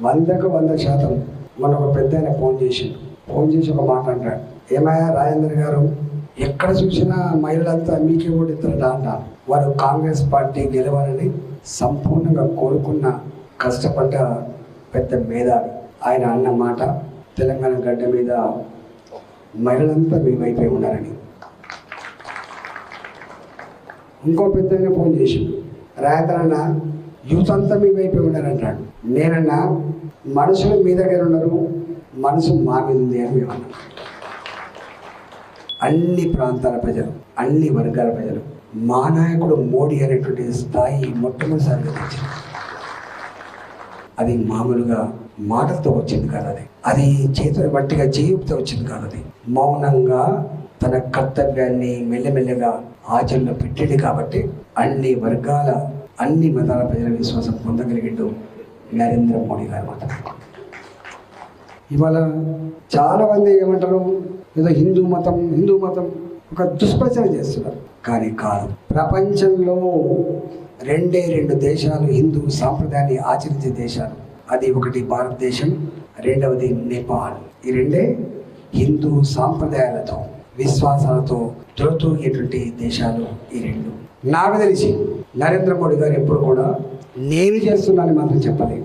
100% మన ఒక పెద్ద ఆయన ఫోన్ చేసి ఒక మాట అంటాడు, ఏమయ్యా రాజేంద్ర గారు, ఎక్కడ చూసినా మహిళలంతా మీకే ఓడిస్తారట అంటారు. వారు కాంగ్రెస్ పార్టీ గెలవాలని సంపూర్ణంగా కోరుకున్న కష్టపడ్డ పెద్ద మేధావి. ఆయన అన్న మాట తెలంగాణ గడ్డ మీద మహిళలంతా మీ వైపే ఉన్నారని. ఇంకో పెద్ద ఆయన ఫోన్ చేసిండు, రాయతరన్న యూత్ అంతా మీ వైపే ఉన్నారంటాడు. నేనన్నా మనుషులు మీ దగ్గర ఉన్నారు, మనసు మా మీద ఉంది అని మేమన్నా. అన్ని ప్రాంతాల ప్రజలు, అన్ని వర్గాల ప్రజలు మా నాయకుడు మోడీ అనేటువంటి స్థాయి మొట్టమొదటిసారిగా తెచ్చింది. అది మామూలుగా మాటలతో వచ్చింది కాదు, అది చేతులు బట్టిగా చేయుతో వచ్చింది కాదు. అది మౌనంగా తన కర్తవ్యాన్ని మెల్లమెల్లగా ఆచరణలో పెట్టింది. కాబట్టి అన్ని వర్గాల, అన్ని మతాల ప్రజల విశ్వాసం పొందగలిగిండు నరేంద్ర మోడీ గారు మాట. ఇవాళ చాలా మంది ఏమంటారు, ఏదో హిందూ మతం ఒక దుష్ప్రచారం చేస్తున్నారు. కానీ కాదు, ప్రపంచంలో 2 దేశాలు హిందూ సాంప్రదాయాన్ని ఆచరించే దేశాలు. అది ఒకటి భారతదేశం, రెండవది నేపాల్. ఈ 2 హిందూ సాంప్రదాయాలతో, విశ్వాసాలతో తొలతూగేటువంటి దేశాలు ఈ 2. నాకు తెలిసి నరేంద్ర మోడీ గారు ఎప్పుడు కూడా నేను చేస్తున్నానని మాత్రం చెప్పలేదు,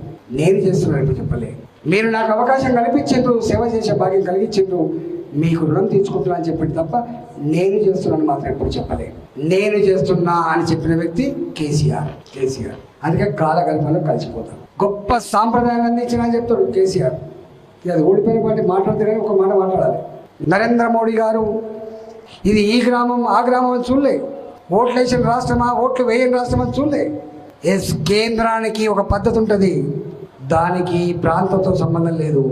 మీరు నాకు అవకాశం కల్పించిండ్రు, సేవ చేసే భాగ్యం కలిగించిండ్రు, మీకు రుణం తీర్చుకుంటున్నా అని చెప్పండి తప్ప నేను చేస్తున్నాను మాత్రం ఎప్పుడు చెప్పలేదు. నేను చేస్తున్నా అని చెప్పిన వ్యక్తి కేసీఆర్. అందుకే కాలగల్పంలో కలిసిపోతాను. గొప్ప సాంప్రదాయాన్ని అందించిన అని చెప్తాడు కేసీఆర్. అది ఓడిపోయిన పార్టీ మాట్లాడితే కానీ ఒక మాట మాట్లాడాలి. నరేంద్ర మోడీ గారు ఇది ఈ గ్రామం ఆ గ్రామం అని చూడలే, ఓట్లు వేసిన రాష్ట్రమా ఓట్లు వేయని రాష్ట్రం అని చూడలే. కేంద్రానికి ఒక పద్ధతి ఉంటుంది, దానికి ప్రాంతంతో సంబంధం లేదు,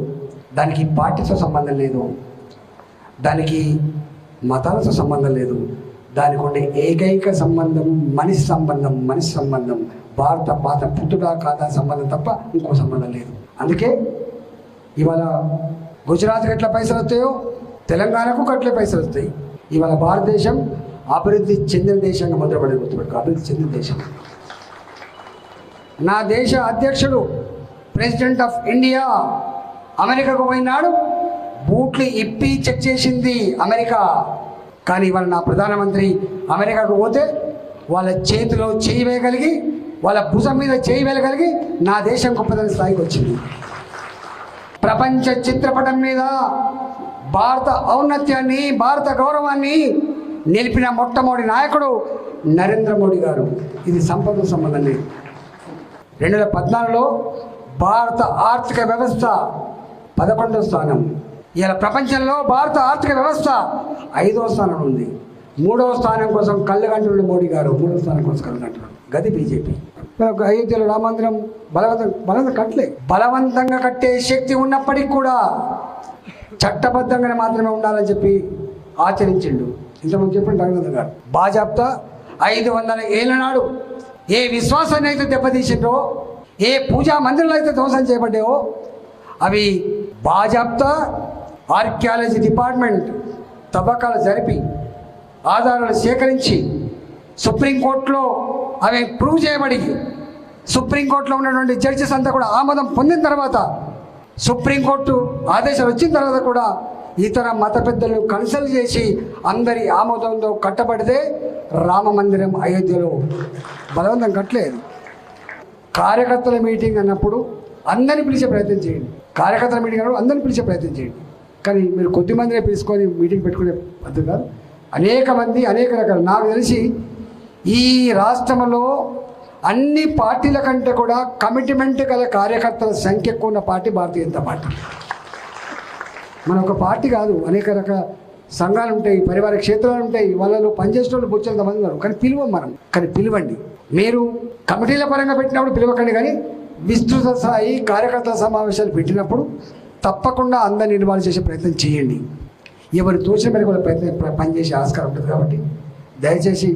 దానికి పార్టీతో సంబంధం లేదు, దానికి మతాలతో సంబంధం లేదు. దానికి ఉండే ఏకైక సంబంధం మనిషి సంబంధం, భారత పాత పుట్టుడా కాదా సంబంధం తప్ప ఇంకో సంబంధం లేదు. అందుకే ఇవాళ గుజరాత్కి ఎట్లా పైసలు వస్తాయో తెలంగాణకు అట్లే పైసలు వస్తాయి. ఇవాళ భారతదేశం అభివృద్ధి చెందిన దేశంగా మొదలుపడే గుర్తుపెట్టుకో, అభివృద్ధి చెందిన దేశం. నా దేశ అధ్యక్షుడు ప్రెసిడెంట్ ఆఫ్ ఇండియా అమెరికాకు పోయినాడు, బూట్లు ఇప్పి చెక్ చేసింది అమెరికా. కానీ ఇవాళ నా ప్రధానమంత్రి అమెరికాకు పోతే వాళ్ళ చేతిలో చేయి వేయగలిగి, వాళ్ళ భుజం మీద చేయి వేయగలిగి నా దేశం గొప్పదన స్థాయికి వచ్చింది. ప్రపంచ చిత్రపటం మీద భారత ఔన్నత్యాన్ని, భారత గౌరవాన్ని నిలిపిన మొట్టమొదటి నాయకుడు నరేంద్ర మోడీ గారు. ఇది సంపద సంబంధం లేదు. 2014లో భారత ఆర్థిక వ్యవస్థ 11వ స్థానం. ఇలా ప్రపంచంలో భారత ఆర్థిక వ్యవస్థ 5వ స్థానం ఉంది. 3వ స్థానం కోసం కళ్ళగంటున్నాడు మోడీ గారు, 3వ స్థానం కోసం కళ్ళగంటున్నాడు. గది బీజేపీ. అయోధ్యలో రామమందిరం బలవంతంగా కట్టే శక్తి ఉన్నప్పటికీ కూడా చట్టబద్ధంగానే మాత్రమే ఉండాలని చెప్పి ఆచరించిండు. ఇంతకుముందు చెప్పండి రఘునందన్ గారు. బాజాప్తా 500 ఏళ్ళ నాడు ఏ విశ్వాసాన్ని అయితే దెబ్బతీసిండ్రో, ఏ పూజా మందిరాలు అయితే ధ్వంసం చేయబడ్డాయో అవి బాజాప్తా ఆర్కియాలజీ డిపార్ట్మెంట్ తవ్వకాలు జరిపి ఆధారాలు సేకరించి సుప్రీంకోర్టులో అవి ప్రూవ్ చేయబడి సుప్రీంకోర్టులో ఉన్నటువంటి జడ్జెస్ అంతా కూడా ఆమోదం పొందిన తర్వాత, సుప్రీంకోర్టు ఆదేశాలు వచ్చిన తర్వాత కూడా ఇతర మత పెద్దలు కన్సల్ట్ చేసి అందరి ఆమోదంతో కట్టబడితే రామ మందిరం అయోధ్యలో బలవంతం కట్టలేదు. కార్యకర్తల మీటింగ్ అన్నప్పుడు అందరినీ పిలిచే ప్రయత్నం చేయండి. అందరినీ పిలిచే ప్రయత్నం చేయండి. కానీ మీరు కొద్ది మందినే పిలుచుకొని మీటింగ్ పెట్టుకునే పద్ధతి కాదు. అనేక మంది, అనేక రకాలు. నాకు తెలిసి ఈ రాష్ట్రంలో అన్ని పార్టీల కంటే కూడా కమిట్మెంట్ గల కార్యకర్తల సంఖ్య ఎక్కువ ఉన్న పార్టీ భారతీయ జనతా పార్టీ. మన ఒక పార్టీ కాదు, అనేక రకాల సంఘాలు ఉంటాయి, పరివార క్షేత్రాలు ఉంటాయి, వాళ్ళలో పనిచేసే వాళ్ళు బొచ్చేంత మంది ఉన్నారు. కానీ పిలువం మనం. కానీ పిలవండి. మీరు కమిటీల పరంగా పెట్టినప్పుడు పిలవకండి, కానీ విస్తృత స్థాయి కార్యకర్తల సమావేశాలు పెట్టినప్పుడు తప్పకుండా అందరిని ఇన్వాల్వ్ చేసే ప్రయత్నం చేయండి. ఎవరు తోచిన మేరకు వాళ్ళ ప్రయత్నం పనిచేసే ఆస్కారం ఉంటుంది. కాబట్టి దయచేసి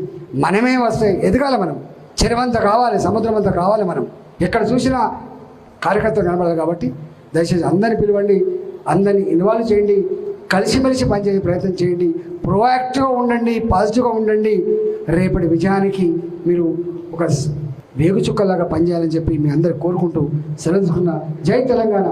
మనమే వస్తే ఎదగాలి. మనం చెరువంతా కావాలి, సముద్రం అంతా కావాలి. మనం ఎక్కడ చూసినా కార్యకర్తలు కనబడాలి. కాబట్టి దయచేసి అందరిని పిలవండి, అందరినీ ఇన్వాల్వ్ చేయండి, కలిసిమెలిసి పనిచేసే ప్రయత్నం చేయండి. ప్రొయాక్టివ్గా ఉండండి, పాజిటివ్గా ఉండండి. రేపటి విజయానికి మీరు ఒక వేగు చుక్కలాగా పనిచేయాలని చెప్పి మీ అందరు కోరుకుంటూ సెలవు తీసుకున్న. జై తెలంగాణ.